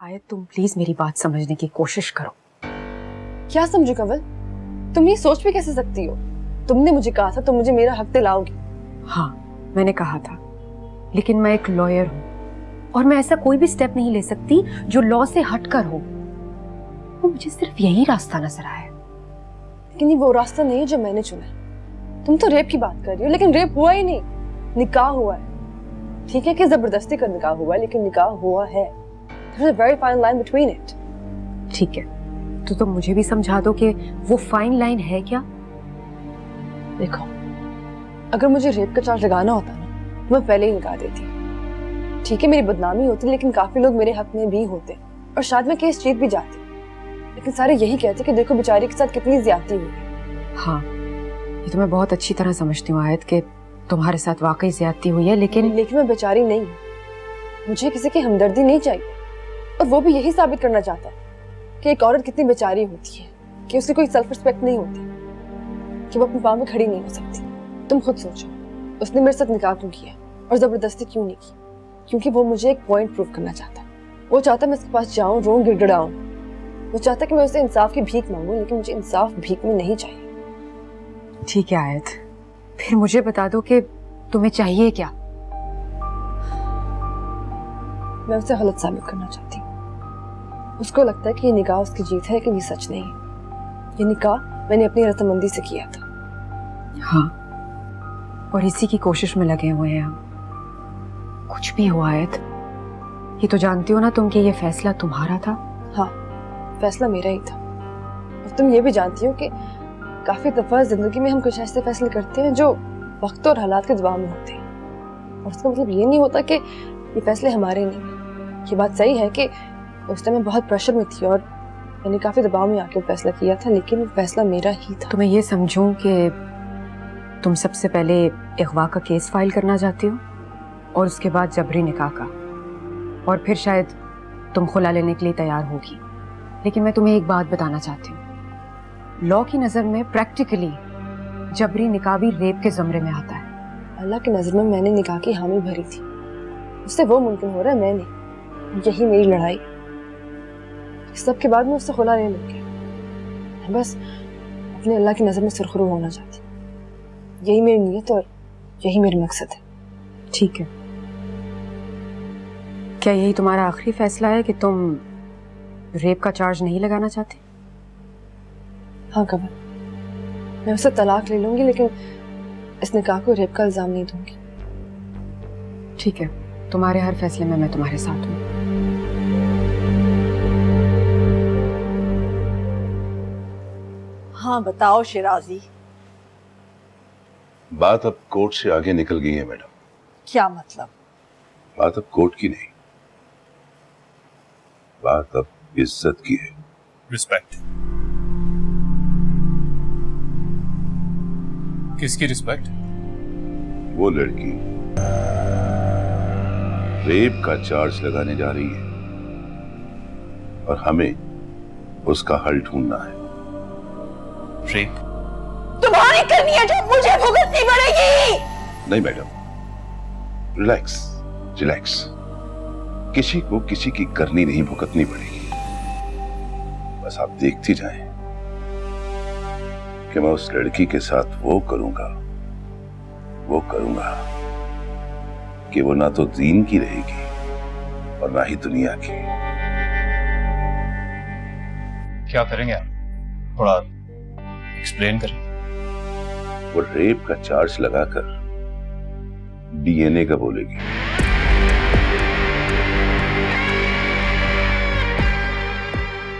आयत, तुम प्लीज मेरी बात समझने की कोशिश करो। क्या समझू कंवल? तुम ये सोच भी कैसे सकती हो? तुमने मुझे कहा था तुम मुझे मेरा हक दिलाओगी। हाँ, मैंने कहा था, लेकिन मैं एक लॉयर हूँ और मैं ऐसा कोई भी स्टेप नहीं ले सकती जो लॉ से हटकर हो। वो मुझे सिर्फ यही रास्ता नजर आया। लेकिन ये वो रास्ता नहीं है जो मैंने चुना है। तुम तो रेप की बात कर रही हो, लेकिन रेप हुआ ही नहीं, निकाह हुआ है। ठीक है कि जबरदस्ती का निकाह हुआ है, लेकिन निकाह हुआ है। There's a very fine line between it. ठीक है, तो तुम मुझे भी समझा दो कि वो फाइन लाइन है क्या? देखो, अगर मुझे रेप का चार्ज लगाना होता ना, तो मैं पहले ही निकाह देती। ठीक है, मेरी बदनामी होती, लेकिन काफी लोग मेरे हक में भी होते और शायद मैं केस जीत भी जाती। लेकिन सारे यही कहते कि देखो बेचारी के साथ कितनी ज्यादती हुई। हाँ, ये तो मैं बहुत अच्छी तरह समझती हूँ आयत, कि तुम्हारे साथ वाकई ज्यादती हुई है, लेकिन मैं बेचारी नहीं हूँ। मुझे किसी की हमदर्दी नहीं चाहिए, और वो भी यही साबित करना चाहता है कि एक औरत कितनी बेचारी होती है, कि उसकी कोई सेल्फ रिस्पेक्ट नहीं होती, कि वो अपने पाँव में खड़ी नहीं हो सकती। तुम खुद सोचो, उसने मेरे साथ निकाह क्यों किया और जबरदस्ती क्यों नहीं की? क्योंकि वो मुझे एक पॉइंट प्रूव करना चाहता है। वो चाहता है मैं उसके पास जाऊं, रोऊं, गिड़गिड़ाऊं। वो चाहता है कि मैं उससे इंसाफ की भीख मांगूं, लेकिन मुझे इंसाफ भीख में नहीं चाहिए। ठीक है आयत, फिर मुझे बता दो कि तुम्हें चाहिए क्या? मैं उसे गलत साबित करना चाहती हूँ। उसको लगता है कि ये निकाह उसकी जीत है, लेकिन ये सच नहीं है। ये निकाह मैंने अपनी रजामंदी से किया था। हाँ, और इसी की कोशिश में लगे हुए हैं हम। कुछ भी हो आयत, ये तो जानती हो ना तुम कि ये फैसला तुम्हारा था। हाँ, फैसला मेरा ही था। और तुम ये भी जानती हो कि काफी दफा जिंदगी में हम कुछ ऐसे फैसले करते हैं जो वक्त और हालात के दबाव में होते हैं, और उसका मतलब ये नहीं होता कि ये फैसले हमारे नहीं। ये बात सही है कि उस टाइम मैं बहुत प्रेशर में थी और मैंने काफी दबाव में आके वो फैसला किया था, लेकिन वो फैसला मेरा ही था। तो मैं ये समझूं कि तुम सबसे पहले अगवा का केस फाइल करना चाहती हो और उसके बाद जबरी निकाह का, और फिर शायद तुम खुला लेने के लिए तैयार होगी। लेकिन मैं तुम्हें एक बात बताना चाहती हूँ, लॉ की नजर में प्रैक्टिकली जबरी निकाह भी रेप के ज़मरे में आता है। अल्लाह की नजर में मैंने निकाह की हामी भरी थी, उससे वो मुमकिन हो रहा है, मैं नहीं। यही मेरी लड़ाई। इस सब के बाद मैं उससे खुला ले लूंगी। मैं बस अपने अल्लाह की नजर में सुरखरू होना चाहती हूँ। यही मेरी नीयत और यही मेरा मकसद है। ठीक है, क्या यही तुम्हारा आखिरी फैसला है कि तुम रेप का चार्ज नहीं लगाना चाहती? हाँ कंवल, मैं उससे तलाक ले लूंगी, लेकिन इस निकाह को रेप का इल्जाम नहीं दूंगी। ठीक है, तुम्हारे हर फैसले में मैं तुम्हारे साथ हूँ। हाँ बताओ शिराजी। बात अब कोर्ट से आगे निकल गई है मैडम। क्या मतलब? बात अब कोर्ट की नहीं, बात अब इज्जत की है। रिस्पेक्ट? किसकी रिस्पेक्ट? वो लड़की रेप का चार्ज लगाने जा रही है और हमें उसका हल ढूंढना है। रेप? तुम्हारी करनी है जो मुझे भुगतनी पड़ेगी। नहीं मैडम, रिलैक्स रिलैक्स। किसी को किसी की करनी नहीं भुगतनी पड़ेगी। बस आप देखती जाएं कि मैं उस लड़की के साथ वो करूंगा कि वो ना तो दीन की रहेगी और ना ही दुनिया की। क्या करेंगे आप? थोड़ा एक्सप्लेन करें। वो रेप का चार्ज लगाकर डीएनए का बोलेगी।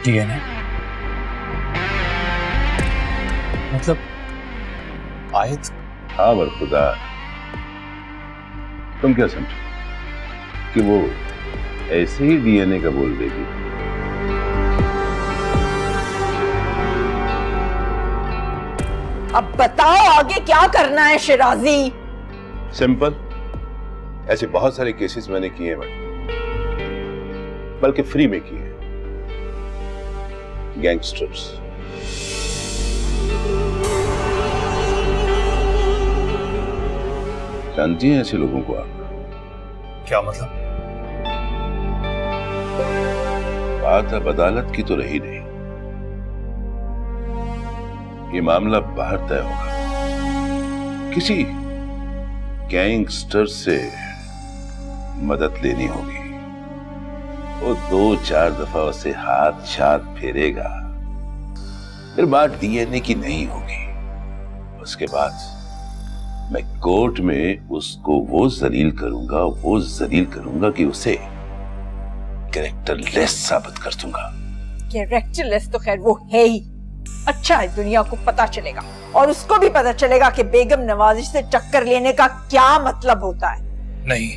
डीएनए? मतलब आयत? हाँ वर खुदा, तुम क्या समझो कि वो ऐसे ही डीएनए का बोल देगी? अब बताओ आगे क्या करना है शिराजी? सिंपल, ऐसे बहुत सारे केसेस मैंने किए मैडम, बल्कि फ्री में किए। गैंगस्टर्स, जानती हैं ऐसे लोगों को आप? क्या मतलब? बात अब अदालत की तो रही नहीं, ये मामला बाहर तय होगा। किसी गैंगस्टर से मदद लेनी होगी। वो 2-4 दफा उसे हाथ छात फेरेगा, फिर बात डीएनए की नहीं होगी। उसके बाद मैं कोर्ट में उसको वो जलील करूंगा कि उसे कैरेक्टरलेस साबित कर दूंगा। कैरेक्टरलेस तो खैर वो है ही। अच्छा है दुनिया को पता चलेगा, और उसको भी पता चलेगा कि बेगम नवाजी से टक्कर लेने का क्या मतलब होता है। नहीं,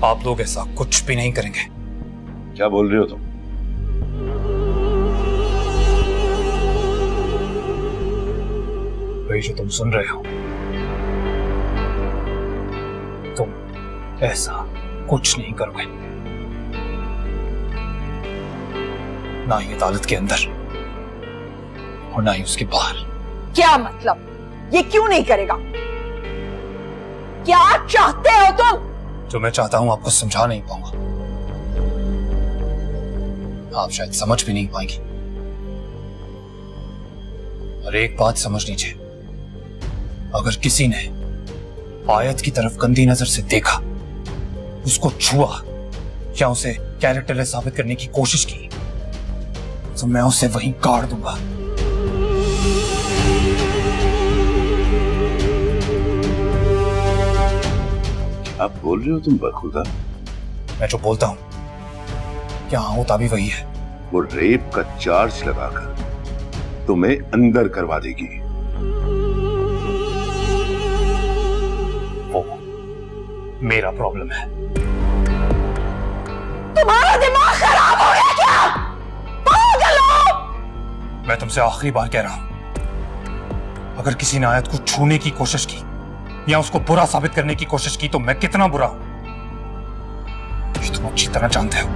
आप लोग ऐसा कुछ भी नहीं करेंगे। क्या बोल रहे हो तुम? वही जो तुम सुन रहे हो। तुम ऐसा कुछ नहीं करोगे, ना ही अदालत के अंदर और ना ही उसके बाहर। क्या मतलब? ये क्यों नहीं करेगा? क्या चाहते हो तुम? जो मैं चाहता हूं आपको समझा नहीं पाऊंगा, आप शायद समझ भी नहीं पाएंगी। और एक बात समझ लीजिए, अगर किसी ने आयत की तरफ गंदी नजर से देखा, उसको छुआ या उसे कैरेक्टरलेस साबित करने की कोशिश की, तो मैं उसे वहीं गाड़ दूंगा। क्या बोल रहे हो तुम बखुदा? मैं जो बोलता हूं क्या होता भी वही है। वो रेप का चार्ज लगाकर तुम्हें अंदर करवा देगी। वो मेरा प्रॉब्लम है। तुम्हारा दिमाग खराब हो गया क्या? पागल हो? मैं तुमसे आखिरी बार कह रहा हूं, अगर किसी ने आयत को छूने की कोशिश की या उसको बुरा साबित करने की कोशिश की, तो मैं कितना बुरा हूं ये तुम अच्छी तरह जानते हो।